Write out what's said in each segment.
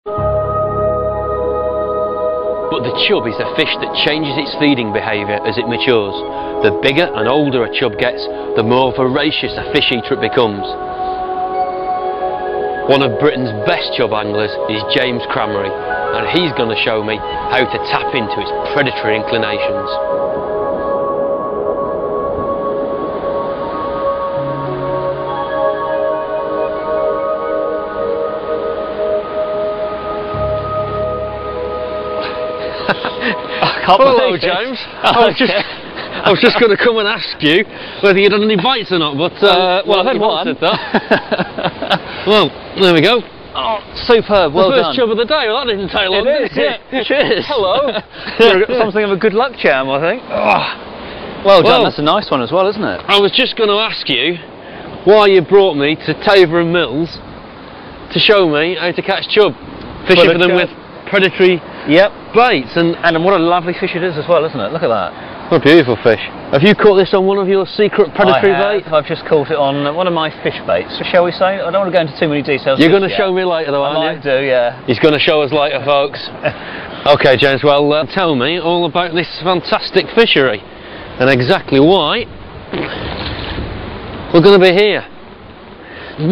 But the chub is a fish that changes its feeding behaviour as it matures. The bigger and older a chub gets, the more voracious a fish eater it becomes. One of Britain's best chub anglers is James Crammery, and he's going to show me how to tap into its predatory inclinations. Hello, James. I was just going to come and ask you whether you'd had any bites or not, but well, I've had one. Well, there we go. Oh, superb! Well the first done. chub of the day. Well, that didn't take long. It is. Yeah. Cheers. Hello. Something of a good luck charm, I think. Oh. Well done. That's a nice one as well, isn't it? I was just going to ask you why you brought me to Taver and Mills to show me how to catch chub, fishing for them with predatory baits, and what a lovely fish it is as well, isn't it? Look at that. What a beautiful fish. Have you caught this on one of your secret predatory baits? I've just caught it on one of my fish baits, shall we say? I don't want to go into too many details. You're going to show me later though, aren't you? I might do, yeah. He's going to show us later, folks. Okay, James, well, tell me all about this fantastic fishery and exactly why we're going to be here.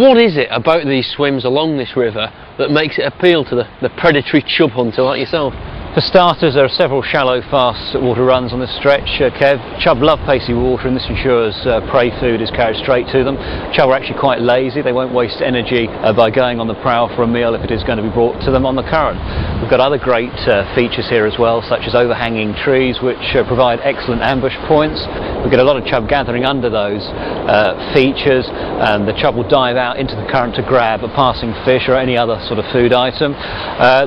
What is it about these swims along this river that makes it appeal to the predatory chub hunter like yourself? For starters, there are several shallow, fast water runs on this stretch, Kev. Chub love pacey water, and this ensures prey food is carried straight to them. Chub are actually quite lazy. They won't waste energy by going on the prowl for a meal if it is going to be brought to them on the current. We've got other great features here as well, such as overhanging trees, which provide excellent ambush points. We get a lot of chub gathering under those features, and the chub will dive out into the current to grab a passing fish or any other sort of food item.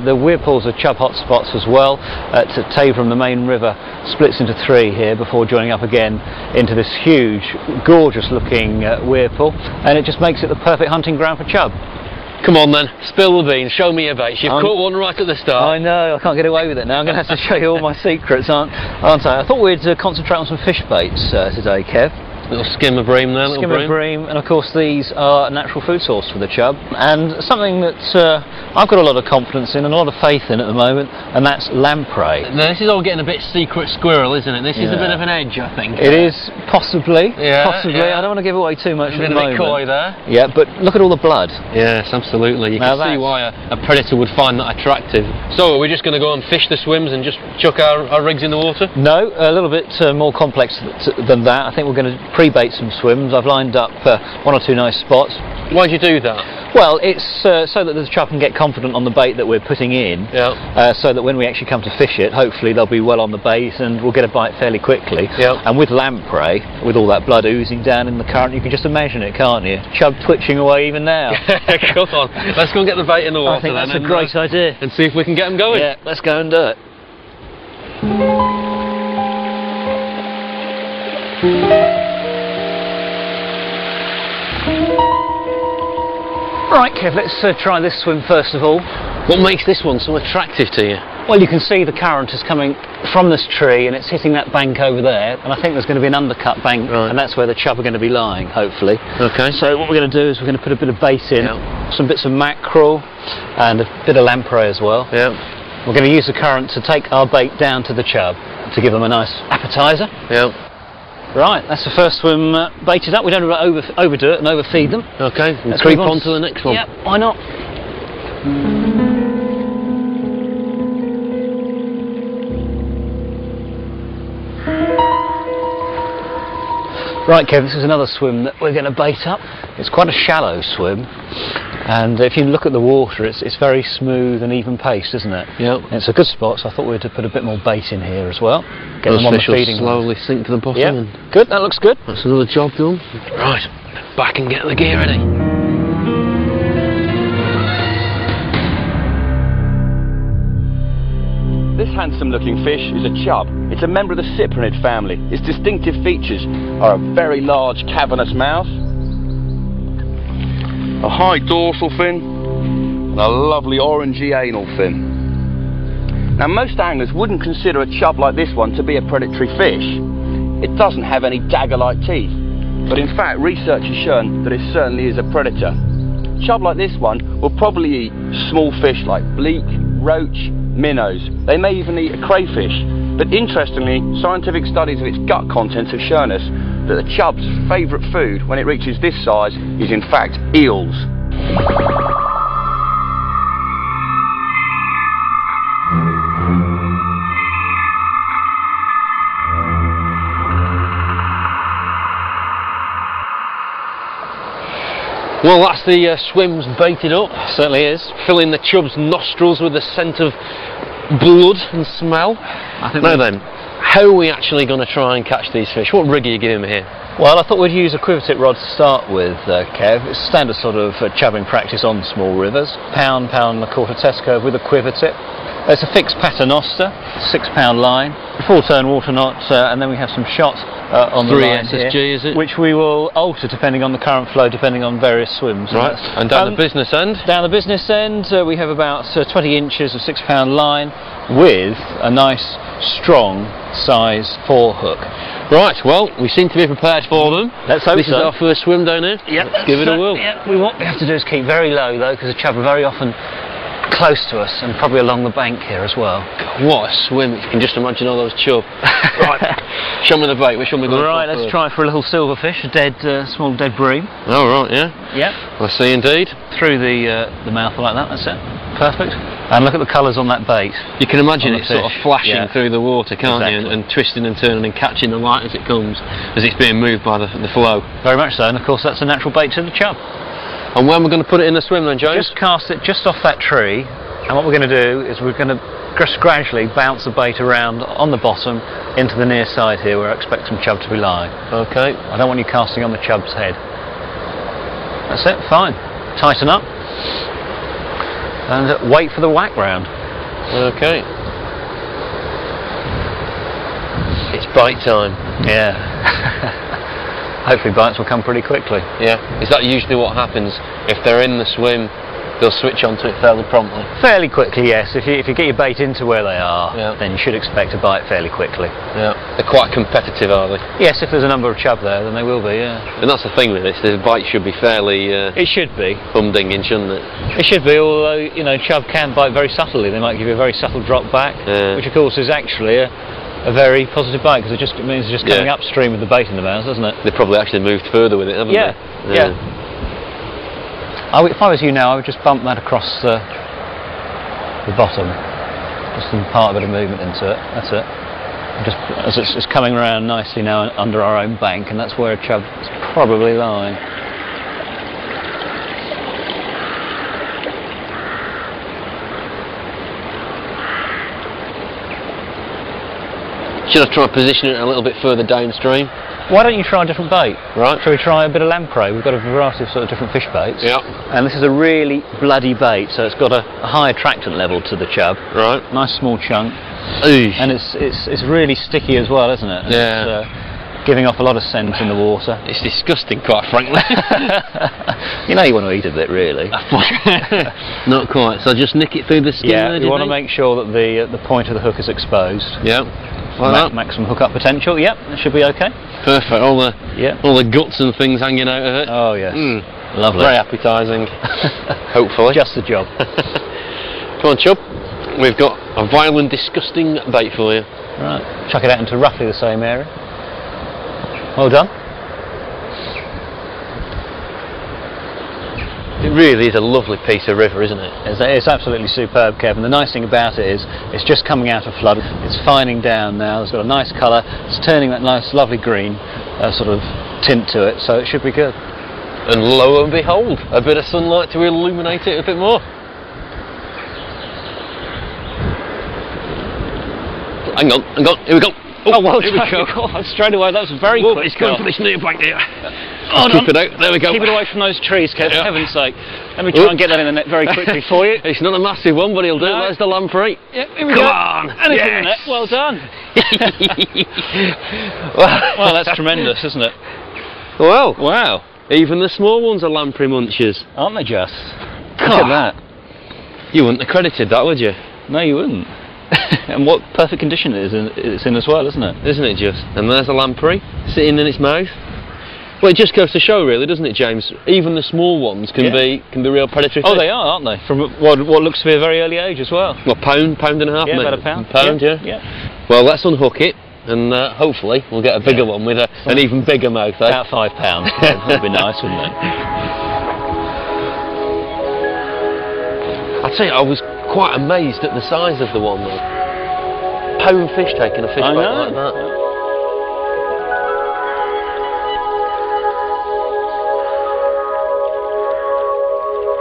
The weir pools are chub hotspots as well. At Taver, the main river splits into three here before joining up again into this huge, gorgeous looking weir pool, and it just makes it the perfect hunting ground for chub. Come on then, spill the beans, show me your baits. You've caught one right at the start. I know, I can't get away with it now. I'm going to have to show you all my secrets, aren't I? I thought we'd concentrate on some fish baits today, Kev. Little skim of bream there, skim of bream, and of course these are a natural food source for the chub, and something that I've got a lot of confidence in and a lot of faith in at the moment, and that's lamprey. Now, this is all getting a bit secret squirrel, isn't it? This is a bit of an edge, I think. It is, possibly. Possibly. I don't want to give away too much at the moment. A bit coy there. Yeah, but look at all the blood. Yes, absolutely. You can see why a predator would find that attractive. So, are we just going to go and fish the swims and just chuck our rigs in the water? No, a little bit more complex than that. I think we're going to pre-bait some swims. I've lined up one or two nice spots. Why'd you do that? Well, it's so that the chub can get confident on the bait that we're putting in, so that when we actually come to fish it, hopefully they'll be well on the bait and we'll get a bite fairly quickly. And with lamprey, with all that blood oozing down in the current, you can just imagine it, can't you? Chub twitching away even now. Come on, let's go and get the bait in the water. I think that's a great idea. And see if we can get them going. Yeah, let's go and do it. Right, Kev, let's try this swim first of all. What makes this one so attractive to you? Well, you can see the current is coming from this tree and it's hitting that bank over there, and I think there's going to be an undercut bank, and that's where the chub are going to be lying, hopefully. Okay. So what we're going to do is we're going to put a bit of bait in, some bits of mackerel and a bit of lamprey as well. We're going to use the current to take our bait down to the chub to give them a nice appetizer. Right, that's the first swim baited up. We don't want to overdo it and overfeed them. Okay, let's creep on to the next one. Yep, why not? Right, Kev, this is another swim that we're going to bait up. It's quite a shallow swim, and if you look at the water, it's very smooth and even paced, isn't it? And it's a good spot, so I thought we'd put a bit more bait in here as well. Get them on the feeding slowly sink to the bottom. Good, that looks good. That's another job done. Right, back and get the gear ready. This handsome-looking fish is a chub. It's a member of the Cyprinidae family. Its distinctive features are a very large cavernous mouth, a high dorsal fin, and a lovely orangey anal fin. Now, most anglers wouldn't consider a chub like this one to be a predatory fish. It doesn't have any dagger-like teeth, but in fact research has shown that it certainly is a predator. A chub like this one will probably eat small fish like bleak, roach, minnows. They may even eat a crayfish. But interestingly, scientific studies of its gut contents have shown us that the chub's favourite food when it reaches this size is in fact eels. Well, that's the swims baited up. Certainly is. Filling the chub's nostrils with the scent of blood and smell. Now then, how are we actually going to try and catch these fish? What rig are you giving me here? Well, I thought we'd use a quiver tip rod to start with, Kev. It's standard sort of chubbing practice on small rivers. Pound and a quarter test curve with a quiver tip. It's a fixed paternoster, 6 pound line, 4-turn water knot, and then we have some shot on the line 3 SSG here, is it? which we will alter depending on the current flow, depending on various swims. Right, and down the business end? Down the business end, we have about 20 inches of 6 pound line with a nice, strong size 4 hook. Right, well, we seem to be prepared for them. Let's hope This is our first swim down here. Yep, Let's give it a whirl. Yep. What we have to do is keep very low though, because the chub are very often close to us and probably along the bank here as well. God, what a swim. You can just imagine all those chub. Right, show me the bait. Which one we going Right, let's try for a little silverfish, a small dead bream. Oh, right, yeah. Yep. I see indeed. Through the mouth like that, that's it. Perfect. And look at the colours on that bait. You can imagine it sort of flashing Yeah. through the water, can't you? And twisting and turning and catching the light as it comes, as it's being moved by the flow. Very much so, and of course that's a natural bait to the chub. And when we're going to put it in the swim then, James? Just cast it just off that tree, and what we're going to do is we're going to just gradually bounce the bait around on the bottom into the near side here where I expect some chub to be lying. Okay. I don't want you casting on the chub's head. That's it, fine. Tighten up and wait for the whack round. Okay. It's bite time. Yeah. Hopefully bites will come pretty quickly. Yeah. Is that usually what happens? If they're in the swim, they'll switch onto it fairly promptly? Fairly quickly, yes. If you get your bait into where they are, then you should expect a bite fairly quickly. Yeah. They're quite competitive, are they? Yes, if there's a number of chub there, then they will be, yeah. And that's the thing with this, the bite should be fairly... it should be. Humdinging, shouldn't it? It should be, although, you know, chub can bite very subtly. They might give you a very subtle drop back, which of course is actually a very positive bite, because it means it's just coming upstream with the bait in the mouth, doesn't it? They've probably actually moved further with it, haven't they? Yeah. If I was you now, I would just bump that across the bottom, just to impart a bit of movement into it. That's it. Just as it's coming around nicely now under our own bank, and that's where a chub is probably lying. Should I try and position it a little bit further downstream? Why don't you try a different bait? Right. Shall we try a bit of lamprey? We've got a variety of sort of different fish baits. Yeah. And this is a really bloody bait, so it's got a high attractant level to the chub. Right. Nice small chunk. Ooh. And it's really sticky as well, isn't it? Yeah. It's, giving off a lot of scent in the water. It's disgusting, quite frankly. You know you want to eat a bit, really. Not quite. So just nick it through the skin. Yeah, you want to make sure that the point of the hook is exposed. Yeah. Like maximum hook up potential. Yep, that should be okay. Perfect. All the guts and things hanging out of it. Oh yes. Lovely. Very appetising. Hopefully. Just the job. Come on, Chub. We've got a vile and disgusting bait for you. Right. Chuck it out into roughly the same area. Well done. It really is a lovely piece of river, isn't it? It's absolutely superb, Kevin. The nice thing about it is it's just coming out of flood. It's fining down now. It's got a nice colour. It's turning that nice, lovely green sort of tint to it, so it should be good. And lo and behold, a bit of sunlight to illuminate it a bit more. Hang on, here we go. Oh, well done. God, straight away, that was very quick. It's going for this near bank here. Keep it out, there we go. Keep it away from those trees, Kev, for heaven's sake. Let me try and get that in the net very quickly for you. It's not a massive one, but he'll do. There's the lamprey. Yep, here we go. Come on. Anything in the net, well done. Well, that's tremendous, isn't it? Well, wow. Even the small ones are lamprey munchers. Aren't they just? Look at that. You wouldn't have credited that, would you? No, you wouldn't. And what perfect condition it's in as well, isn't it? Isn't it just? And there's a lamprey sitting in its mouth. Well, it just goes to show, really, doesn't it, James? Even the small ones can be real predatory fish. Oh, they are, aren't they? From what looks to be a very early age as well. Well, pound and a half, yeah, maybe? About a pound. Yeah. Well, let's unhook it, and hopefully we'll get a bigger one with an even bigger mouth. Eh? About 5 pounds. That'd be nice, wouldn't it? I'd say I was quite amazed at the size of the one, though. Pound fish taking a fish bait like that.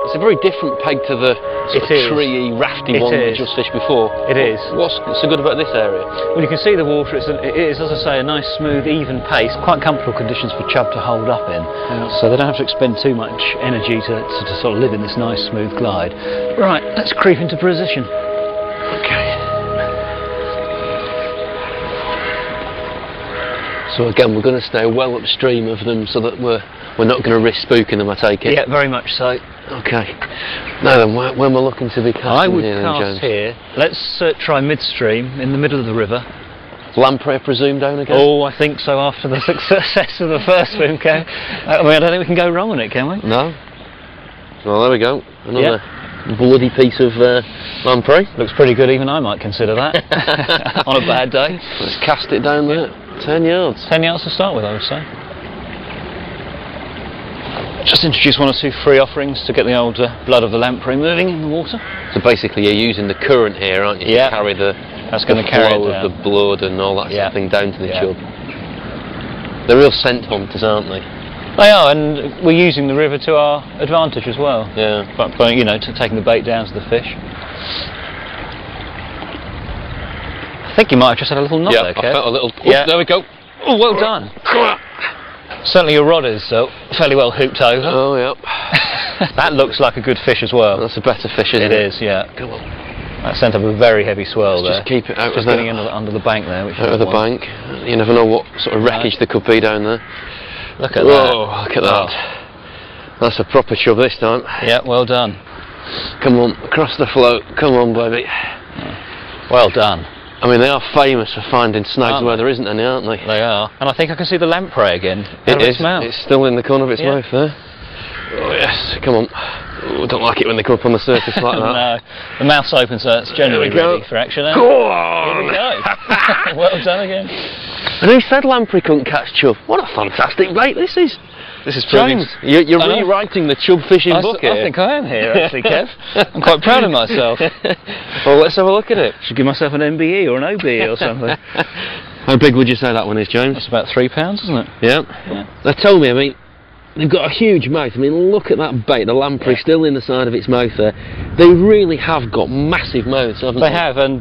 It's a very different peg to the sort of treey, rafty one that we just fished before. It is. What's so good about this area? Well, you can see the water. It is, as I say, a nice, smooth, even pace. Quite comfortable conditions for chub to hold up in. Yeah. So they don't have to expend too much energy to sort of live in this nice, smooth glide. Right, let's creep into position. Okay. So again, we're going to stay well upstream of them so that we're not going to risk spooking them, I take it. Yeah, very much so. Okay. Now then, when we're looking to be casting I would here, cast then, James? Here. Let's try midstream, in the middle of the river. Lamprey, I presume, down again? Oh, I think so, after the success of the first swim, Kev. I mean, I don't think we can go wrong on it, can we? No. Well, there we go. Another bloody piece of lamprey. Looks pretty good, even I might consider that. On a bad day. Let's cast it down there. 10 yards. 10 yards to start with, I would say. Just introduce one or two free offerings to get the old blood of the lamprey moving in the water. So basically you're using the current here, aren't you? Yeah. To carry that's going to carry flow of the blood and all that sort of thing down to the chub. They're real scent hunters, aren't they? They are, and we're using the river to our advantage as well. Yeah. By you know, taking the bait down to the fish. I think you might have just had a little knot there, Kev. I felt a little... Oh, there we go. Oh, well done. Certainly your rod is fairly well hooped over. Oh, yeah. That looks like a good fish as well. That's a better fish, isn't it? It is, yeah. Come on. That sent up a very heavy swell there. Just keep it out just getting under the bank there. Which out of the bank. You never know what sort of wreckage there could be down there. Look at that. Oh, look at that. That's a proper chub this time. Yeah, well done. Come on, across the float. Come on, baby. Well done. I mean, they are famous for finding snags where there isn't any, aren't they? They are. And I think I can see the lamprey again. It is. It's still in the corner of its mouth there. Oh, yes. Come on. Oh, I don't like it when they come up on the surface like that. No. The mouth's open, so it's generally ready for action. Go on! Here we go. Well done again. And who said lamprey couldn't catch chub? What a fantastic bait this is. This is James, you're rewriting the chub fishing book here. I think I am here, actually, Kev. I'm quite proud of myself. Well, let's have a look at it. Should give myself an MBE or an OBE or something. How big would you say that one is, James? That's about 3 pounds, isn't it? Yeah. Now tell me, I mean, they've got a huge mouth. I mean, look at that bait, the lamprey still in the side of its mouth there. They really have got massive mouths, haven't they? They have, and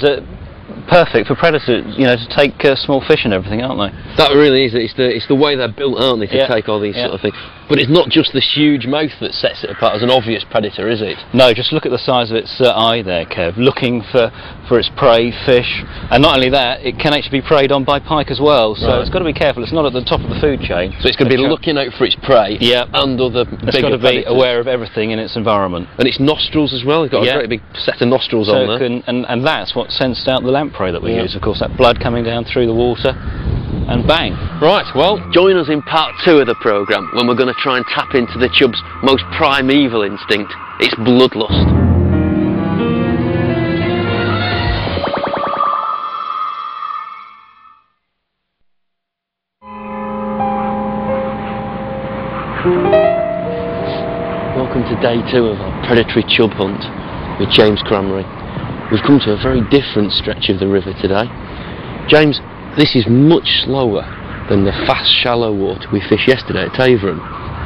perfect for predators, you know, to take small fish and everything, aren't they? That really is. It's the way they're built, aren't they, to take all these sort of things. But it's not just the huge mouth that sets it apart as an obvious predator, is it? No, just look at the size of its eye there, Kev, looking for its prey, fish, and not only that, it can actually be preyed on by pike as well, so it's got to be careful. It's not at the top of the food chain. So it's going to be looking out for its prey and other bigger It's got to be predators. aware of everything in its environment. And its nostrils as well, it's got a great big set of nostrils on there. And that's what sensed out the lamprey that we use, of course, that blood coming down through the water. And bang. Right, well, join us in part 2 of the programme when we're going to try and tap into the chub's most primeval instinct, its bloodlust. Welcome to day 2 of our predatory chub hunt with James Cranmery. We've come to a very different stretch of the river today. James, this is much slower than the fast shallow water we fished yesterday at Taveram.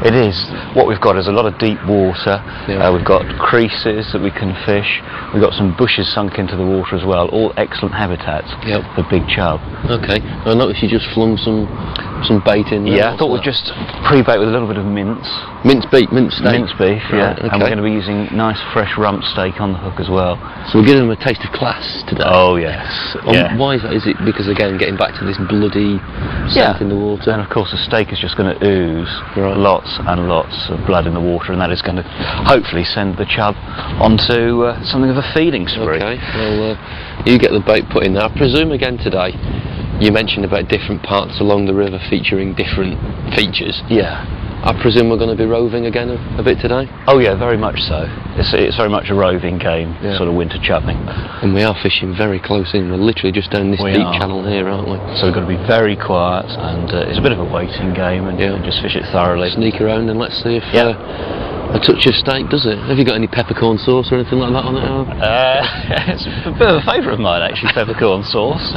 It is. What we've got is a lot of deep water. We've got creases that we can fish. We've got some bushes sunk into the water as well. All excellent habitats for big chub. Okay. I noticed you just flung some bait in there. Yeah, I thought we'd just pre-bait with a little bit of mince. Mince beef, mince steak. Mince beef, Right, and we're going to be using nice fresh rump steak on the hook as well. So we're giving them a taste of class today. Oh yes. Why is that? Is it because, again, getting back to this bloody scent in the water? And of course the steak is just going to ooze lots and lots of blood in the water, and that is going to hopefully send the chub onto something of a feeding spree. Okay, well, you get the bait put in there. I presume again today You mentioned about different parts along the river featuring different features. Yeah. I presume we're going to be roving again a bit today? Oh yeah, very much so. It's very much a roving game, Yeah. sort of winter chubbing. And we are fishing very close in. We're literally just down this deep channel here, aren't we? So we've got to be very quiet, and it's a bit of a waiting game, and just fish it thoroughly. Sneak around and let's see if a touch of steak does it. Have you got any peppercorn sauce or anything like that on it? It's a bit of a favourite of mine, actually, peppercorn sauce.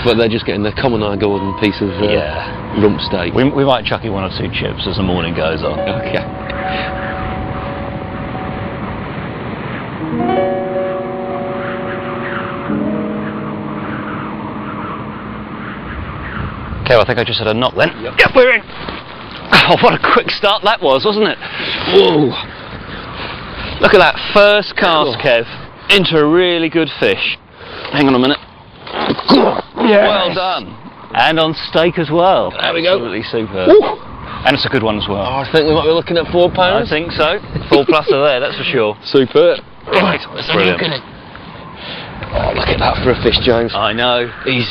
But they're just getting their common eye Gordon piece of rump steak. We might chuck in 1 or 2 chips as the morning goes on. Okay. Okay, I think I just had a knock then. Yep, we're in! Oh, what a quick start that was, wasn't it? Whoa! Look at that first cast, Kev, into a really good fish. Hang on a minute. Yes. Well done. And on steak as well. There we go. Absolutely superb. Woo. And it's a good one as well. Oh, I think we might be looking at £4. I think so. 4 plus are there, that's for sure. Superb. Right, That's brilliant. Oh, look at that for a fish, James. I know. He's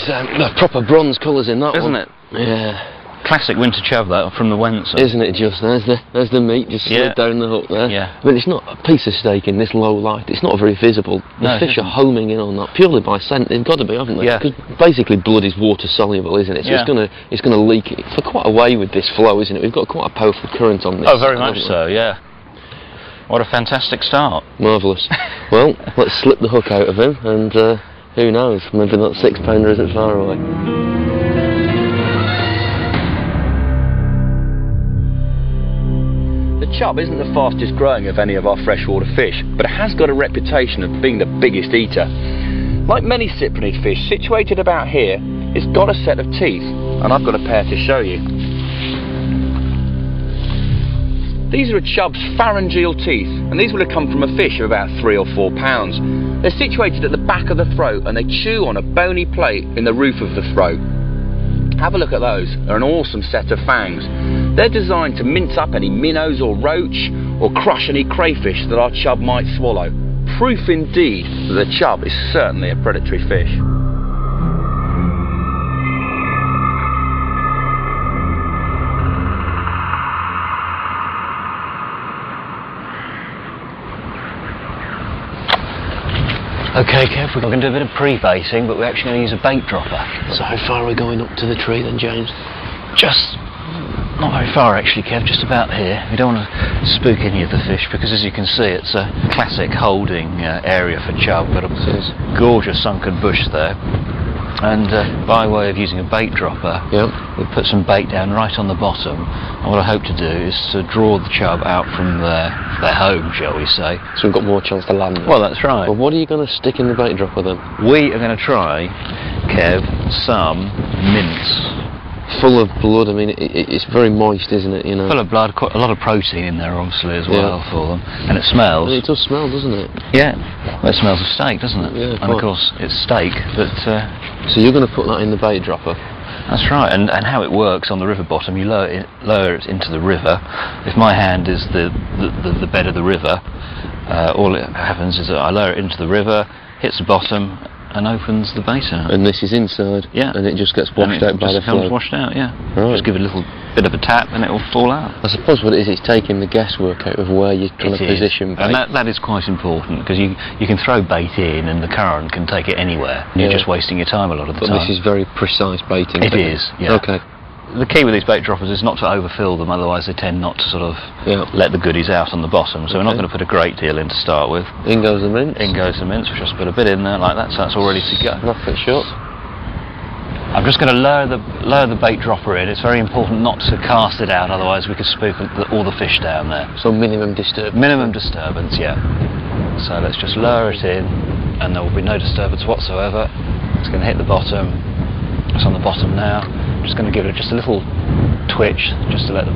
proper bronze colours in that Isn't one. it? Yeah. Classic winter chub, that, from the Wentz. Isn't it just? There's the meat just slid down the hook there. Yeah. I mean, it's not a piece of steak in this low light. It's not very visible. The No, it fish are isn't. homing in on that purely by scent. They've got to be, haven't they? Yeah. Because basically blood is water soluble, isn't it? So Yeah. it's gonna leak it for quite a way with this flow, isn't it? We've got quite a powerful current on this. Oh, very much haven't we? so, yeah. What a fantastic start. Marvellous. Well, let's slip the hook out of him, and who knows? Maybe that £6 isn't far away. The chub isn't the fastest growing of any of our freshwater fish, but it has got a reputation of being the biggest eater. Like many cyprinid fish situated about here, it's got a set of teeth, and I've got a pair to show you. These are a chub's pharyngeal teeth, and these would have come from a fish of about 3 or 4 pounds. They're situated at the back of the throat, and they chew on a bony plate in the roof of the throat. Have a look at those. They're an awesome set of fangs. They're designed to mince up any minnows or roach, or crush any crayfish that our chub might swallow. Proof indeed that the chub is certainly a predatory fish. Okay, Kev, we're going to do a bit of pre-baiting, but we're actually going to use a bait dropper. So how far are we going up to the tree then, James? Just not very far actually, Kev, just about here. We don't want to spook any of the fish because, as you can see, it's a classic holding area for chub. Got a gorgeous sunken bush there. And by way of using a bait dropper, we put some bait down right on the bottom. And what I hope to do is to draw the chub out from their home, shall we say. So we've got more chance to land them. Well, that's right. Well, what are you going to stick in the bait dropper then? We are going to try, Kev, some mince. Full of blood. I mean, it's very moist, isn't it? You know. Full of blood, quite a lot of protein in there, obviously, as well for them. And it smells. It does smell, doesn't it? Yeah. Well, it smells of steak, doesn't it? Yeah. And of course, it's steak, but. So you're going to put that in the bait dropper? That's right. And how it works on the river bottom, you lower it into the river. If my hand is the bed of the river, all that happens is that I lower it into the river, hits the bottom, and opens the bait out. And this is inside? Yeah. And it just gets washed out by the flow? It comes washed out, yeah. Right. Just give it a little bit of a tap and it will fall out. I suppose what it is, it's taking the guesswork out of where you're trying to position bait. And that is quite important, because you can throw bait in and the current can take it anywhere. You're just wasting your time a lot of the time. But this is very precise baiting. It is, yeah. Okay. The key with these bait droppers is not to overfill them, otherwise they tend not to sort of let the goodies out on the bottom. So we're not going to put a great deal in to start with. In goes the mince. In goes the mince. We'll just put a bit in there like that, so that's all ready to go. Nothing short. I'm just going to lower the bait dropper in. It's very important not to cast it out, otherwise we could spook all the fish down there. So minimum disturbance. Minimum disturbance, yeah. So let's just lower it in, and there will be no disturbance whatsoever. It's going to hit the bottom. It's on the bottom now. I'm just going to give it just a little twitch, just to let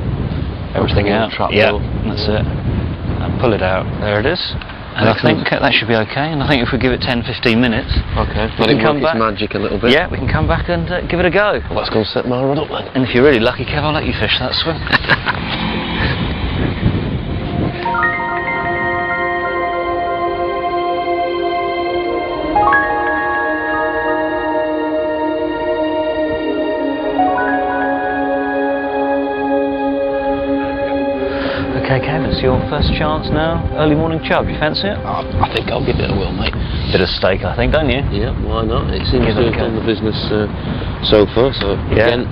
everything out. Yeah, that's it. And pull it out. There it is. And I think that should be okay. And I think if we give it 10-15 minutes, let it work its magic a little bit. Yeah, we can come back and give it a go. Well, let's go and set my rod up then. And if you're really lucky, Kev, I'll let you fish that swim. this your first chance now? Early morning chub, you fancy it? I think I'll give it a whirl, mate. Bit of steak, I think, don't you? Yeah, why not? It seems Give to it a have done go. the business so far. So Yeah. again,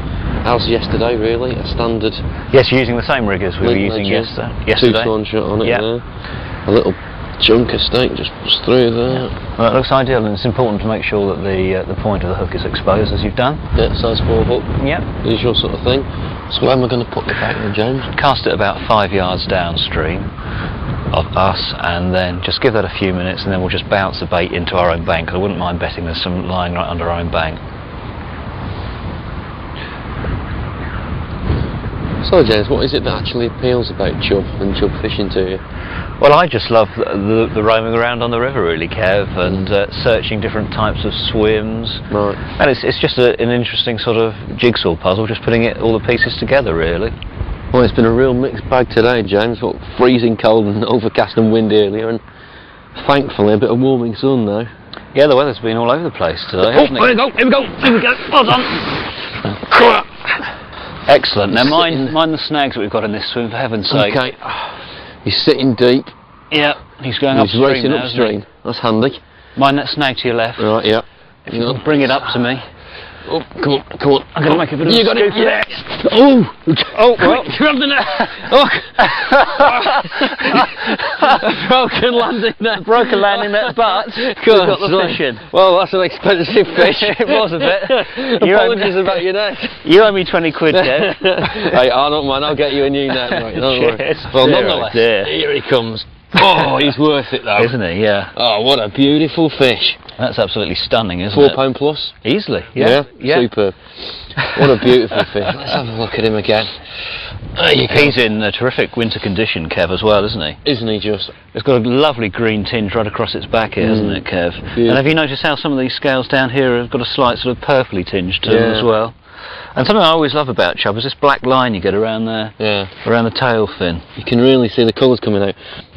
as yesterday, really, a standard. Yes, you're using the same rig as we were link using ledge, yesterday. 2-to-1 shot on it Yeah. there. A little chunk of steak just through there. Well, it looks ideal, and it's important to make sure that the point of the hook is exposed, as you've done. Yeah, size 4 hook. Yep. Usual sort of thing. So where am I going to put the bait then, James? Cast it about 5 yards downstream of us, and then just give that a few minutes, and then we'll just bounce the bait into our own bank. I wouldn't mind betting there's some lying right under our own bank. So James, what is it that actually appeals about chub and chub fishing to you? Well, I just love the roaming around on the river, really, Kev, and searching different types of swims. Right. And it's just an interesting sort of jigsaw puzzle, just putting all the pieces together, really. Well, it's been a real mixed bag today, James. What, freezing cold and overcast and windy earlier, and thankfully a bit of warming sun now. Yeah, the weather's been all over the place today, hasn't it? Here we go, here we go, here we go. Hold on. Excellent. Now mind the snags that we've got in this swim, for heaven's sake. Okay. He's sitting deep. Yeah, he's going He's upstream racing now, isn't he? upstream. That's handy. Mind that snag to your left. Right, yeah. If you can bring it up to me. Oh, come on, come on. I'm going to make a bit of You a got it. scoop of Yeah. it. Oh! Oh, well. Grab the net. Oh. Broken landing net. Broken landing net, but we've God, got the sorry. fish in. Well, that's an expensive fish. It was a bit. Apologies about your net. You owe me 20 quid, Kev. Hey, I don't mind. I'll get you a new net, mate. Don't worry. Cheers. Well, Dear, nonetheless, oh dear. here he comes. Oh, he's worth it though. Isn't he? Yeah. Oh, what a beautiful fish. That's absolutely stunning, isn't £4 it? plus. Easily. Yeah. Superb. What a beautiful fish. Let's have a look at him again. There you go. He's in a terrific winter condition, Kev, as well, isn't he? Isn't he just? It's got a lovely green tinge right across its back here, hasn't it, Kev? Yeah. And have you noticed how some of these scales down here have got a slight sort of purpley tinge to them Yeah. as well? And something I always love about chub is this black line you get around there, Yeah. around the tail fin. You can really see the colours coming out.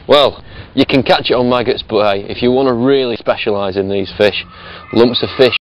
Well, you can catch it on maggots, but hey, if you want to really specialise in these fish, lumps of fish